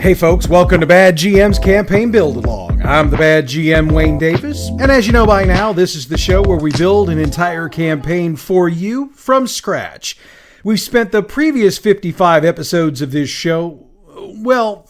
Hey folks, welcome to Bad GM's Campaign Build Along. I'm the Bad GM Wayne Davis, and as you know by now, this is the show where we build an entire campaign for you from scratch. We've spent the previous 55 episodes of this show,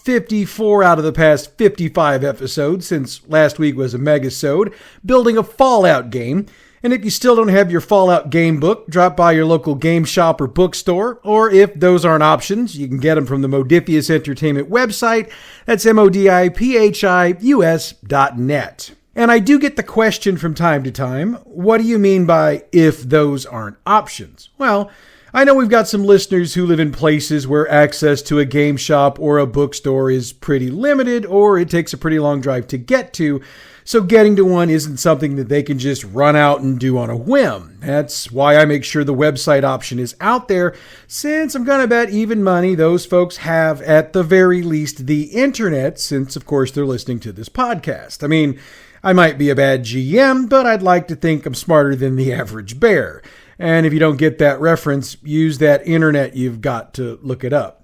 54 out of the past 55 episodes, since last week was a megasode, building a Fallout game. And if you still don't have your Fallout game book, drop by your local game shop or bookstore, or if those aren't options, you can get them from the Modifius Entertainment website. That's modifius.net. And I do get the question from time to time, what do you mean by if those aren't options? Well, I know we've got some listeners who live in places where access to a game shop or a bookstore is pretty limited, or it takes a pretty long drive to get to. So getting to one isn't something that they can just run out and do on a whim. That's why I make sure the website option is out there, since I'm going to bet even money those folks have at the very least the internet, since of course they're listening to this podcast. I mean, I might be a bad GM, but I'd like to think I'm smarter than the average bear. And if you don't get that reference, use that internet you've got to look it up.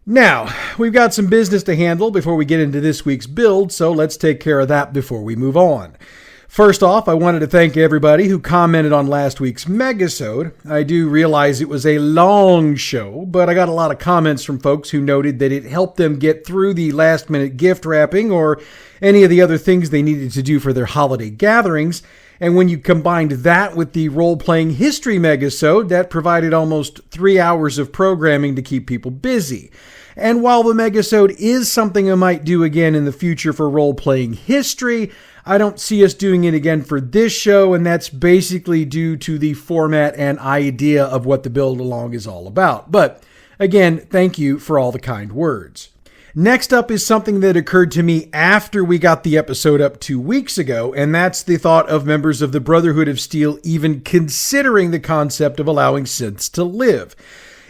Now, we've got some business to handle before we get into this week's build, so let's take care of that before we move on. First off, I wanted to thank everybody who commented on last week's megasode. I do realize it was a long show, but I got a lot of comments from folks who noted that it helped them get through the last-minute gift wrapping or any of the other things they needed to do for their holiday gatherings. And when you combined that with the role-playing history megasode, that provided almost 3 hours of programming to keep people busy. And while the megasode is something I might do again in the future for role-playing history, I don't see us doing it again for this show, and that's basically due to the format and idea of what the build along is all about. But again, thank you for all the kind words. Next up is something that occurred to me after we got the episode up 2 weeks ago, and that's the thought of members of the Brotherhood of Steel even considering the concept of allowing synths to live.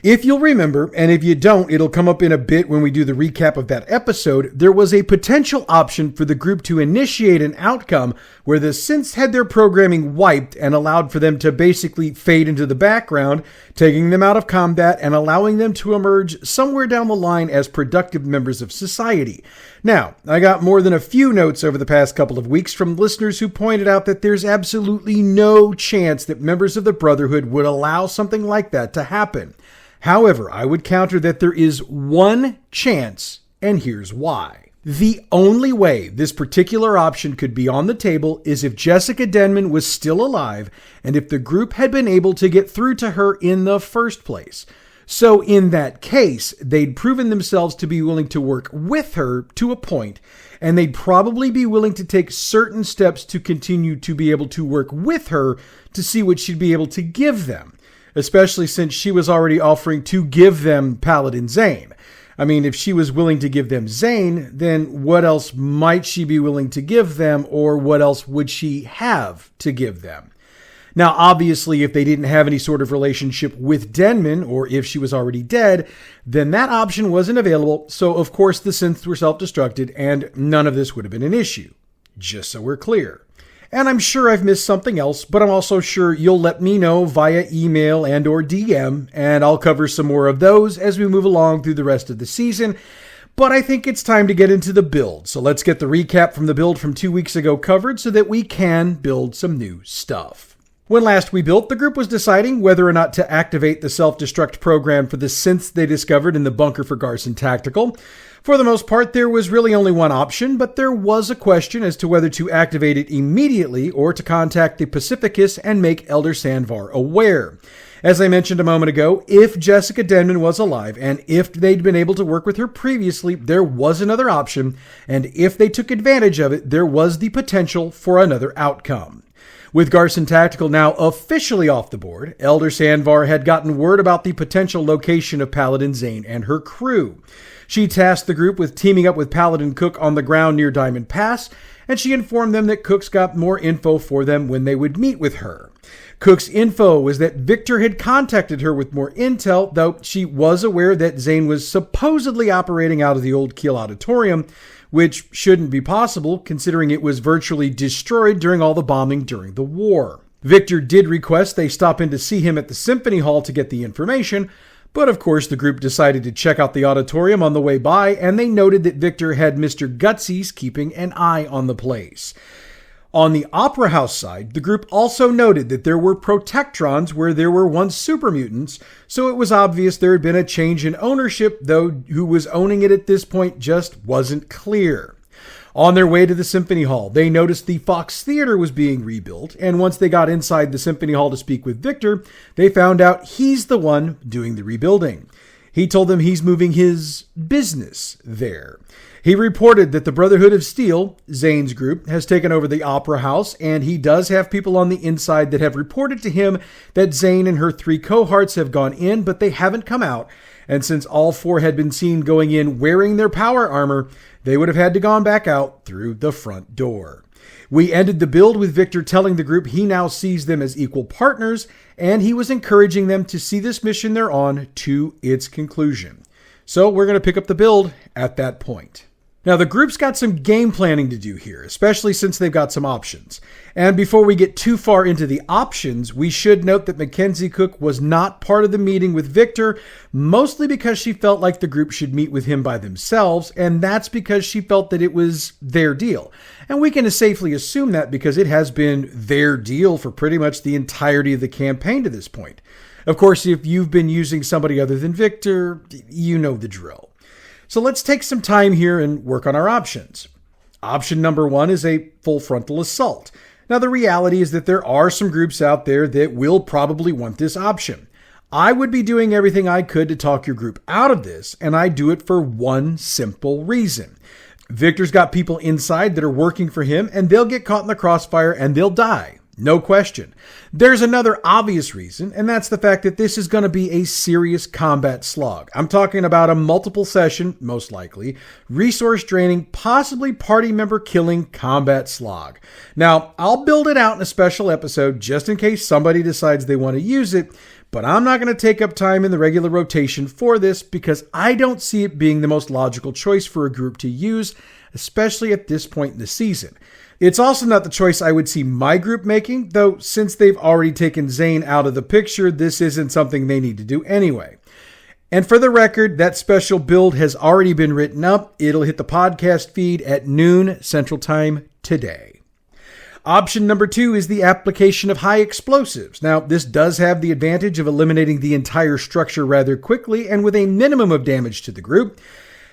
If you'll remember, and if you don't, it'll come up in a bit when we do the recap of that episode, there was a potential option for the group to initiate an outcome where the synths had their programming wiped and allowed for them to basically fade into the background, taking them out of combat and allowing them to emerge somewhere down the line as productive members of society. Now, I got more than a few notes over the past couple of weeks from listeners who pointed out that there's absolutely no chance that members of the Brotherhood would allow something like that to happen. However, I would counter that there is one chance, and here's why. The only way this particular option could be on the table is if Jessica Denman was still alive and if the group had been able to get through to her in the first place. So in that case, they'd proven themselves to be willing to work with her to a point, and they'd probably be willing to take certain steps to continue to be able to work with her to see what she'd be able to give them. Especially since she was already offering to give them Paladin Zane. I mean, if she was willing to give them Zane, then what else might she be willing to give them, or what else would she have to give them? Now, obviously, if they didn't have any sort of relationship with Denman, or if she was already dead, then that option wasn't available, so of course the synths were self-destructed, and none of this would have been an issue. Just so we're clear. And I'm sure I've missed something else, but I'm also sure you'll let me know via email and or DM, and I'll cover some more of those as we move along through the rest of the season. But I think it's time to get into the build, so let's get the recap from the build from 2 weeks ago covered so that we can build some new stuff. When last we built, the group was deciding whether or not to activate the self-destruct program for the synths they discovered in the bunker for Garson Tactical. For the most part, there was really only one option, but there was a question as to whether to activate it immediately or to contact the Pacificus and make Elder Sandvar aware. As I mentioned a moment ago, if Jessica Denman was alive and if they'd been able to work with her previously, there was another option, and if they took advantage of it, there was the potential for another outcome. With Garson Tactical now officially off the board, Elder Sandvar had gotten word about the potential location of Paladin Zane and her crew. She tasked the group with teaming up with Paladin Cook on the ground near Diamond Pass, and she informed them that Cook's got more info for them when they would meet with her. Cook's info was that Victor had contacted her with more intel, though she was aware that Zane was supposedly operating out of the Old Keel Auditorium, which shouldn't be possible considering it was virtually destroyed during all the bombing during the war. Victor did request they stop in to see him at the Symphony Hall to get the information, But of course, the group decided to check out the auditorium on the way by, and they noted that Victor had Mr. Gutsy's keeping an eye on the place. On the Opera House side, the group also noted that there were protectrons where there were once super mutants, so it was obvious there had been a change in ownership, though who was owning it at this point just wasn't clear. On their way to the Symphony Hall, they noticed the Fox Theater was being rebuilt, and once they got inside the Symphony Hall to speak with Victor, they found out he's the one doing the rebuilding. He told them he's moving his business there. He reported that the Brotherhood of Steel, Zane's group, has taken over the Opera House, and he does have people on the inside that have reported to him that Zane and her 3 cohorts have gone in, but they haven't come out. And since all 4 had been seen going in wearing their power armor, they would have had to gone back out through the front door. We ended the build with Victor telling the group he now sees them as equal partners, and he was encouraging them to see this mission they're on to its conclusion. So we're going to pick up the build at that point. Now, the group's got some game planning to do here, especially since they've got some options. And before we get too far into the options, we should note that Mackenzie Cook was not part of the meeting with Victor, mostly because she felt like the group should meet with him by themselves, and that's because she felt that it was their deal. And we can safely assume that because it has been their deal for pretty much the entirety of the campaign to this point. Of course, if you've been using somebody other than Victor, you know the drill. So let's take some time here and work on our options. Option number 1 is a full frontal assault. Now, the reality is that there are some groups out there that will probably want this option. I would be doing everything I could to talk your group out of this, and I do it for one simple reason. Victor's got people inside that are working for him, and they'll get caught in the crossfire and they'll die. No question. There's another obvious reason, and that's the fact that this is going to be a serious combat slog. I'm talking about a multiple session, most likely, resource draining, possibly party member killing combat slog. Now, I'll build it out in a special episode just in case somebody decides they want to use it, but I'm not going to take up time in the regular rotation for this because I don't see it being the most logical choice for a group to use, especially at this point in the season. It's also not the choice I would see my group making, though since they've already taken Zane out of the picture, this isn't something they need to do anyway. And for the record, that special build has already been written up. It'll hit the podcast feed at noon Central Time today. Option number 2 is the application of high explosives. Now, this does have the advantage of eliminating the entire structure rather quickly and with a minimum of damage to the group.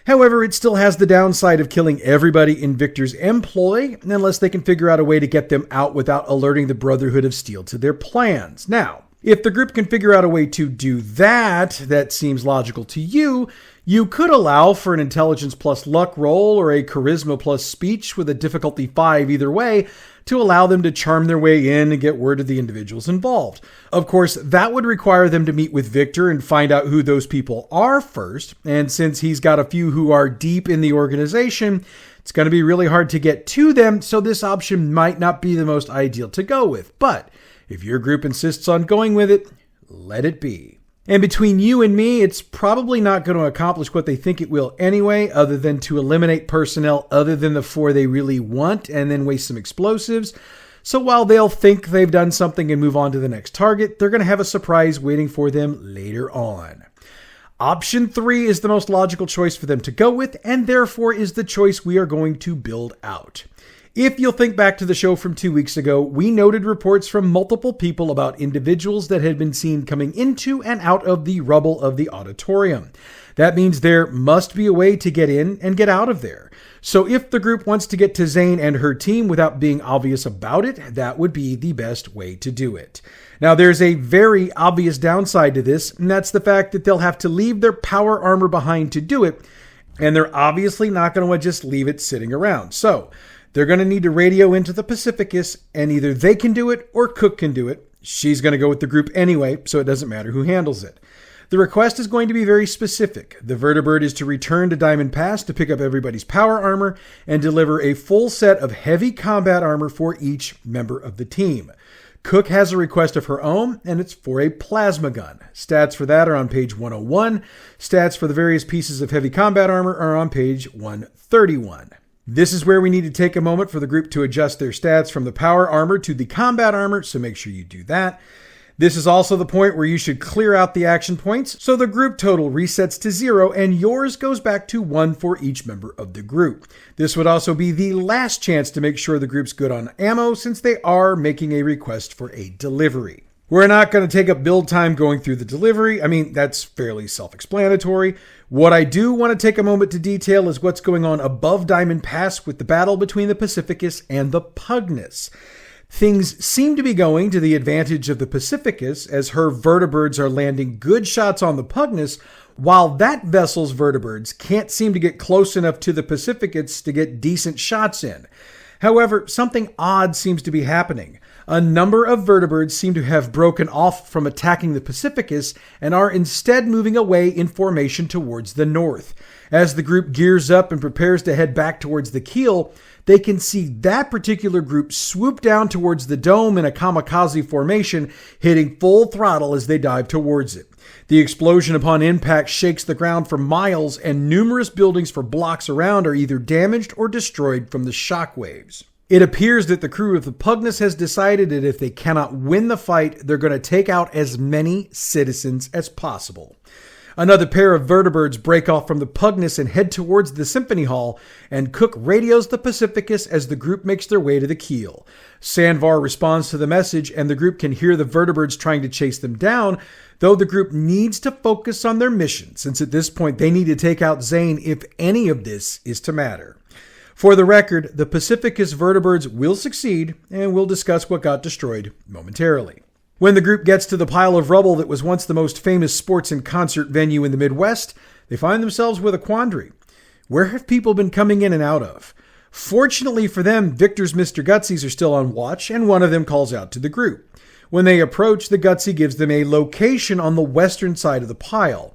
However, it still has the downside of killing everybody in Victor's employ, unless they can figure out a way to get them out without alerting the Brotherhood of Steel to their plans. Now, if the group can figure out a way to do that seems logical to you, you could allow for an intelligence plus luck roll or a charisma plus speech with a difficulty 5 either way to allow them to charm their way in and get word of the individuals involved. Of course, that would require them to meet with Victor and find out who those people are first, and since he's got a few who are deep in the organization, it's going to be really hard to get to them, so this option might not be the most ideal to go with. But if your group insists on going with it, let it be. And between you and me, it's probably not going to accomplish what they think it will anyway, other than to eliminate personnel other than the 4 they really want and then waste some explosives. So while they'll think they've done something and move on to the next target, they're going to have a surprise waiting for them later on. Option 3 is the most logical choice for them to go with, and therefore is the choice we are going to build out. If you'll think back to the show from 2 weeks ago, we noted reports from multiple people about individuals that had been seen coming into and out of the rubble of the auditorium. That means there must be a way to get in and get out of there. So if the group wants to get to Zane and her team without being obvious about it, that would be the best way to do it. Now, there's a very obvious downside to this, and that's the fact that they'll have to leave their power armor behind to do it, and they're obviously not going to just leave it sitting around. So they're going to need to radio into the Pacificus, and either they can do it or Cook can do it. She's going to go with the group anyway, so it doesn't matter who handles it. The request is going to be very specific. The Vertibird is to return to Diamond Pass to pick up everybody's power armor and deliver a full set of heavy combat armor for each member of the team. Cook has a request of her own, and it's for a plasma gun. Stats for that are on page 101. Stats for the various pieces of heavy combat armor are on page 131. This is where we need to take a moment for the group to adjust their stats from the power armor to the combat armor, so make sure you do that. This is also the point where you should clear out the action points, so the group total resets to 0 and yours goes back to 1 for each member of the group. This would also be the last chance to make sure the group's good on ammo, since they are making a request for a delivery. We're not going to take up build time going through the delivery. I mean, that's fairly self-explanatory. What I do want to take a moment to detail is what's going on above Diamond Pass with the battle between the Pacificus and the Pugnus. Things seem to be going to the advantage of the Pacificus, as her vertibirds are landing good shots on the Pugnus, while that vessel's vertibirds can't seem to get close enough to the Pacificus to get decent shots in. However, something odd seems to be happening. A number of vertibirds seem to have broken off from attacking the Pacificus and are instead moving away in formation towards the north. As the group gears up and prepares to head back towards the keel, they can see that particular group swoop down towards the dome in a kamikaze formation, hitting full throttle as they dive towards it. The explosion upon impact shakes the ground for miles, and numerous buildings for blocks around are either damaged or destroyed from the shockwaves. It appears that the crew of the Pugnus has decided that if they cannot win the fight, they're going to take out as many citizens as possible. Another pair of vertibirds break off from the Pugnus and head towards the Symphony Hall, and Cook radios the Pacificus as the group makes their way to the keel. Sandvar responds to the message, and the group can hear the vertibirds trying to chase them down, though the group needs to focus on their mission, since at this point they need to take out Zane if any of this is to matter. For the record, the Pacificus vertibirds will succeed, and we'll discuss what got destroyed momentarily. When the group gets to the pile of rubble that was once the most famous sports and concert venue in the Midwest, they find themselves with a quandary. Where have people been coming in and out of? Fortunately for them, Victor's Mr. Gutsies are still on watch, and one of them calls out to the group. When they approach, the Gutsy gives them a location on the western side of the pile.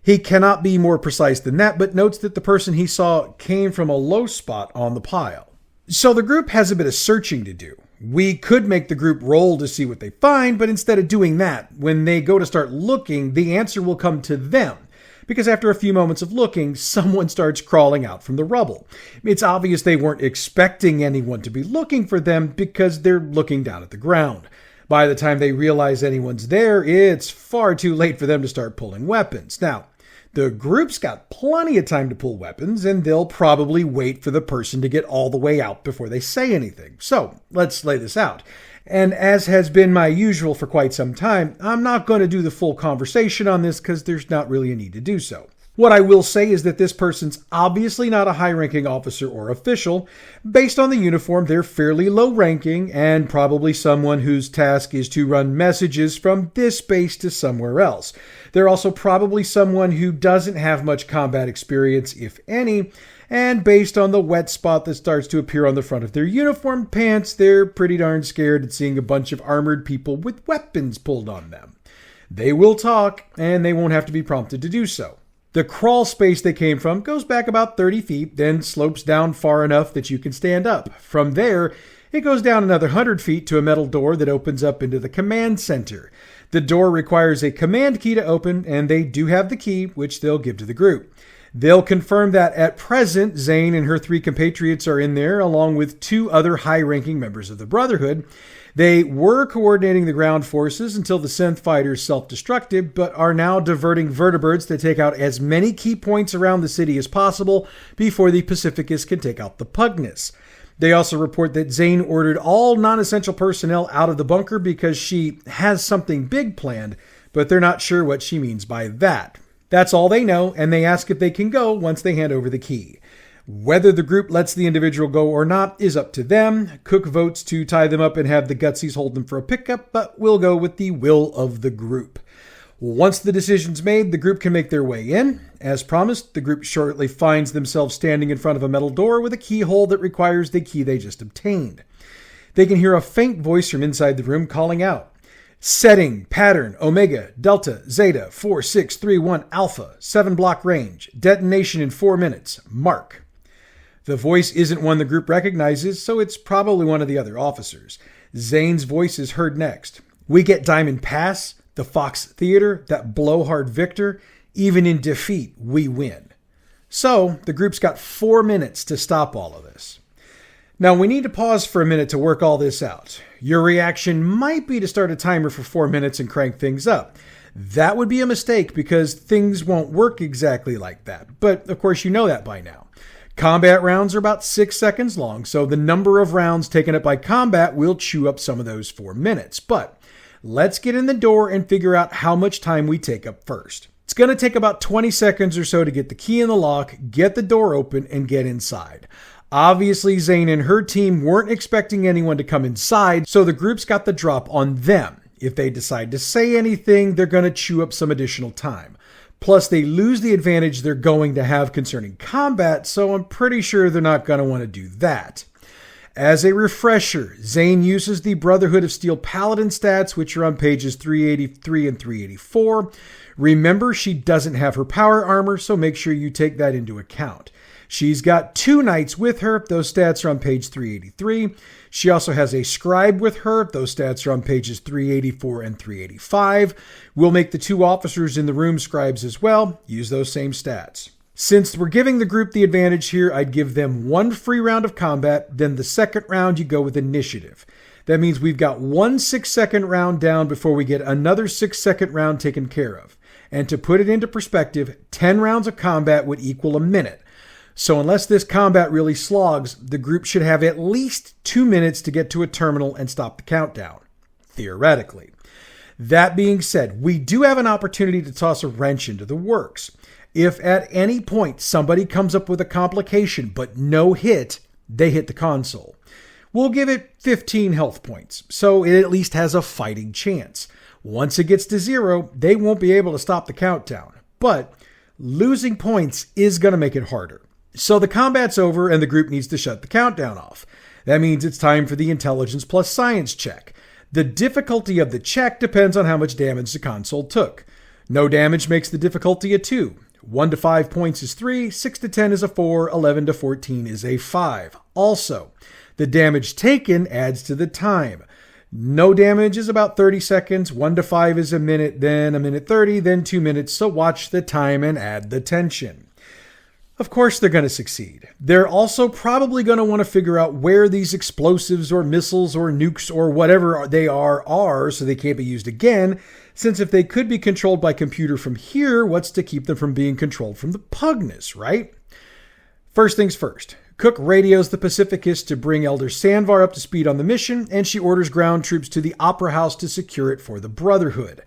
He cannot be more precise than that, but notes that the person he saw came from a low spot on the pile. So the group has a bit of searching to do. We could make the group roll to see what they find, but instead of doing that, when they go to start looking, the answer will come to them. Because after a few moments of looking, someone starts crawling out from the rubble. It's obvious they weren't expecting anyone to be looking for them because they're looking down at the ground. By the time they realize anyone's there, it's far too late for them to start pulling weapons. Now, the group's got plenty of time to pull weapons, and they'll probably wait for the person to get all the way out before they say anything. So, let's lay this out. And as has been my usual for quite some time, I'm not going to do the full conversation on this because there's not really a need to do so. What I will say is that this person's obviously not a high-ranking officer or official. Based on the uniform, they're fairly low-ranking and probably someone whose task is to run messages from this base to somewhere else. They're also probably someone who doesn't have much combat experience, if any, and based on the wet spot that starts to appear on the front of their uniform pants, they're pretty darn scared at seeing a bunch of armored people with weapons pulled on them. They will talk, and they won't have to be prompted to do so. The crawl space they came from goes back about 30 feet, then slopes down far enough that you can stand up. From there, it goes down another 100 feet to a metal door that opens up into the command center. The door requires a command key to open, and they do have the key, which they'll give to the group. They'll confirm that at present, Zane and her 3 compatriots are in there, along with 2 other high-ranking members of the Brotherhood. They were coordinating the ground forces until the synth fighters self-destructed, but are now diverting vertibirds to take out as many key points around the city as possible before the Pacificus can take out the Pugnus. They also report that Zane ordered all non-essential personnel out of the bunker because she has something big planned, but they're not sure what she means by that. That's all they know, and they ask if they can go once they hand over the key. Whether the group lets the individual go or not is up to them. Cook votes to tie them up and have the Gutsies hold them for a pickup, but we'll go with the will of the group. Once the decision's made, the group can make their way in. As promised, the group shortly finds themselves standing in front of a metal door with a keyhole that requires the key they just obtained. They can hear a faint voice from inside the room calling out, "Setting, pattern, Omega, Delta, Zeta, 4631 Alpha, 7 block range, detonation in 4 minutes, mark." The voice isn't one the group recognizes, so it's probably one of the other officers. Zane's voice is heard next. "We get Diamond Pass, the Fox Theater, that blowhard Victor. Even in defeat, we win." So, the group's got 4 minutes to stop all of this. Now, we need to pause for a minute to work all this out. Your reaction might be to start a timer for 4 minutes and crank things up. That would be a mistake because things won't work exactly like that. But of course you know that by now. Combat rounds are about 6 seconds long, so the number of rounds taken up by combat will chew up some of those 4 minutes. But let's get in the door and figure out how much time we take up first. It's going to take about 20 seconds or so to get the key in the lock, get the door open, and get inside. Obviously, Zane and her team weren't expecting anyone to come inside, so the group's got the drop on them. If they decide to say anything, they're going to chew up some additional time. Plus, they lose the advantage they're going to have concerning combat, so I'm pretty sure they're not going to want to do that. As a refresher, Zane uses the Brotherhood of Steel Paladin stats, which are on pages 383 and 384. Remember, she doesn't have her power armor, so make sure you take that into account. She's got 2 knights with her. Those stats are on page 383. She also has a scribe with her. Those stats are on pages 384 and 385. We'll make the 2 officers in the room scribes as well. Use those same stats. Since we're giving the group the advantage here, I'd give them 1 free round of combat. Then the second round, you go with initiative. That means we've got 1 6-second round down before we get another 6-second round taken care of. And to put it into perspective, 10 rounds of combat would equal a minute. So unless this combat really slogs, the group should have at least 2 minutes to get to a terminal and stop the countdown. Theoretically. That being said, we do have an opportunity to toss a wrench into the works. If at any point somebody comes up with a complication but no hit, they hit the console. We'll give it 15 health points, so it at least has a fighting chance. Once it gets to 0, they won't be able to stop the countdown. But losing points is going to make it harder. So the combat's over and the group needs to shut the countdown off. That means it's time for the intelligence plus science check. The difficulty of the check depends on how much damage the console took. No damage makes the difficulty a 2. 1 to 5 points is 3, 6 to 10 is a 4, 11 to 14 is a 5. Also, the damage taken adds to the time. No damage is about 30 seconds, 1 to 5 is a minute, then a minute 30, then 2 minutes, so watch the time and add the tension. Of course they're going to succeed. They're also probably going to want to figure out where these explosives or missiles or nukes or whatever they are so they can't be used again, since if they could be controlled by computer from here, what's to keep them from being controlled from the Pugnus, right? First things first. Cook radios the Pacificist to bring Elder Sandvar up to speed on the mission, and she orders ground troops to the Opera House to secure it for the Brotherhood.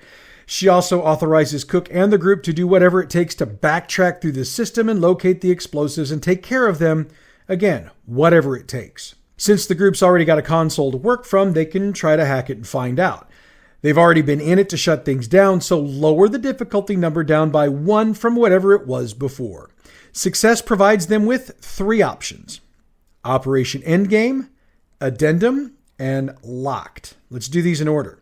She also authorizes Cook and the group to do whatever it takes to backtrack through the system and locate the explosives and take care of them. Again, whatever it takes. Since the group's already got a console to work from, they can try to hack it and find out. They've already been in it to shut things down, so lower the difficulty number down by 1 from whatever it was before. Success provides them with 3 options: Operation Endgame, Addendum, and Locked. Let's do these in order.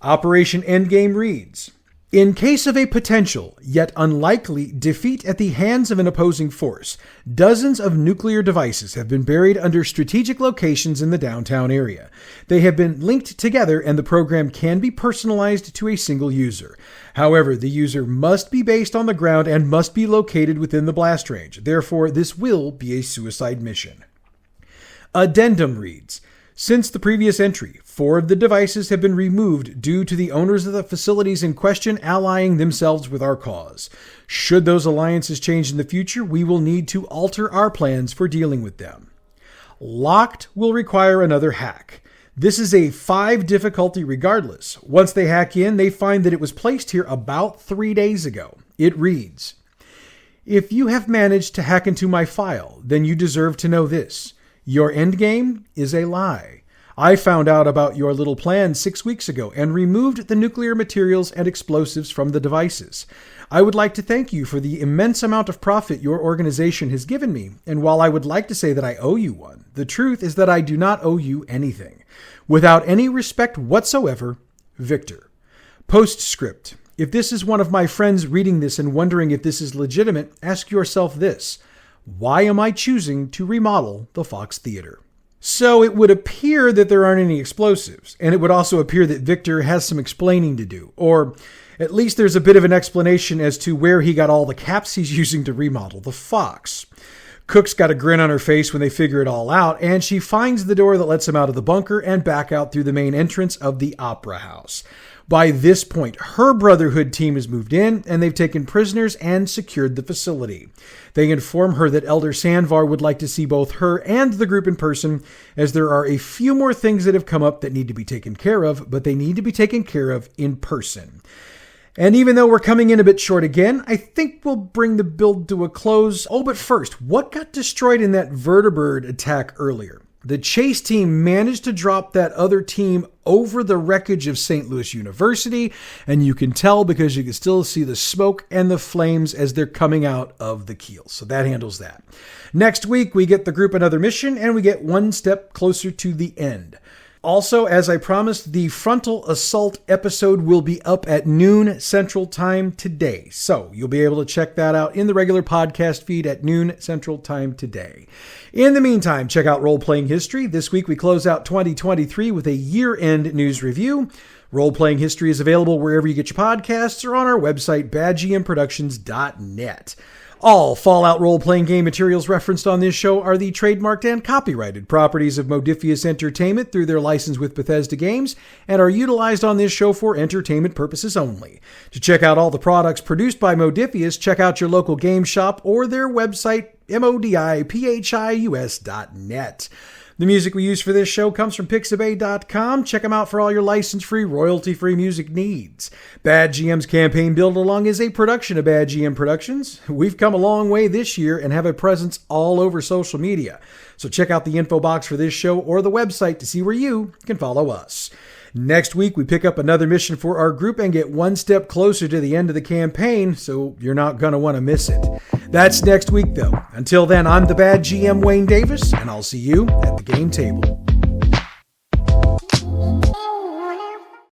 Operation Endgame reads, in case of a potential, yet unlikely, defeat at the hands of an opposing force, dozens of nuclear devices have been buried under strategic locations in the downtown area. They have been linked together and the program can be personalized to a single user. However, the user must be based on the ground and must be located within the blast range. Therefore, this will be a suicide mission. Addendum reads, since the previous entry, 4 of the devices have been removed due to the owners of the facilities in question allying themselves with our cause. Should those alliances change in the future, we will need to alter our plans for dealing with them. Locked will require another hack. This is a 5 difficulty regardless. Once they hack in, they find that it was placed here about 3 days ago. It reads, if you have managed to hack into my file, then you deserve to know this. Your endgame is a lie. I found out about your little plan 6 weeks ago and removed the nuclear materials and explosives from the devices. I would like to thank you for the immense amount of profit your organization has given me, and while I would like to say that I owe you one, the truth is that I do not owe you anything. Without any respect whatsoever, Victor. Postscript. If this is one of my friends reading this and wondering if this is legitimate, ask yourself this. Why am I choosing to remodel the Fox Theater? So it would appear that there aren't any explosives, and it would also appear that Victor has some explaining to do, or at least there's a bit of an explanation as to where he got all the caps he's using to remodel the Fox. Cook's got a grin on her face when they figure it all out, and she finds the door that lets them out of the bunker and back out through the main entrance of the Opera House. By this point, her Brotherhood team has moved in, and they've taken prisoners and secured the facility. They inform her that Elder Sandvar would like to see both her and the group in person, as there are a few more things that have come up that need to be taken care of, but they need to be taken care of in person. And even though we're coming in a bit short again, I think we'll bring the build to a close. Oh, but first, what got destroyed in that vertibird attack earlier? The chase team managed to drop that other team over the wreckage of St. Louis University, and you can tell because you can still see the smoke and the flames as they're coming out of the keel. So that handles that. Next week, we get the group another mission, and we get one step closer to the end. Also, as I promised, the frontal assault episode will be up at noon Central Time today. So you'll be able to check that out in the regular podcast feed at noon Central Time today. In the meantime, check out Role Playing History. This week we close out 2023 with a year-end news review. Role Playing History is available wherever you get your podcasts or on our website, badgmproductions.net. All Fallout role-playing game materials referenced on this show are the trademarked and copyrighted properties of Modiphius Entertainment through their license with Bethesda Games and are utilized on this show for entertainment purposes only. To check out all the products produced by Modiphius, check out your local game shop or their website, modiphius.net. The music we use for this show comes from Pixabay.com. Check them out for all your license-free, royalty-free music needs. Bad GM's Campaign Build-Along is a production of Bad GM Productions. We've come a long way this year and have a presence all over social media. So check out the info box for this show or the website to see where you can follow us. Next week, we pick up another mission for our group and get one step closer to the end of the campaign, so you're not going to want to miss it. That's next week, though. Until then, I'm the Bad GM Wayne Davis, and I'll see you at the game table.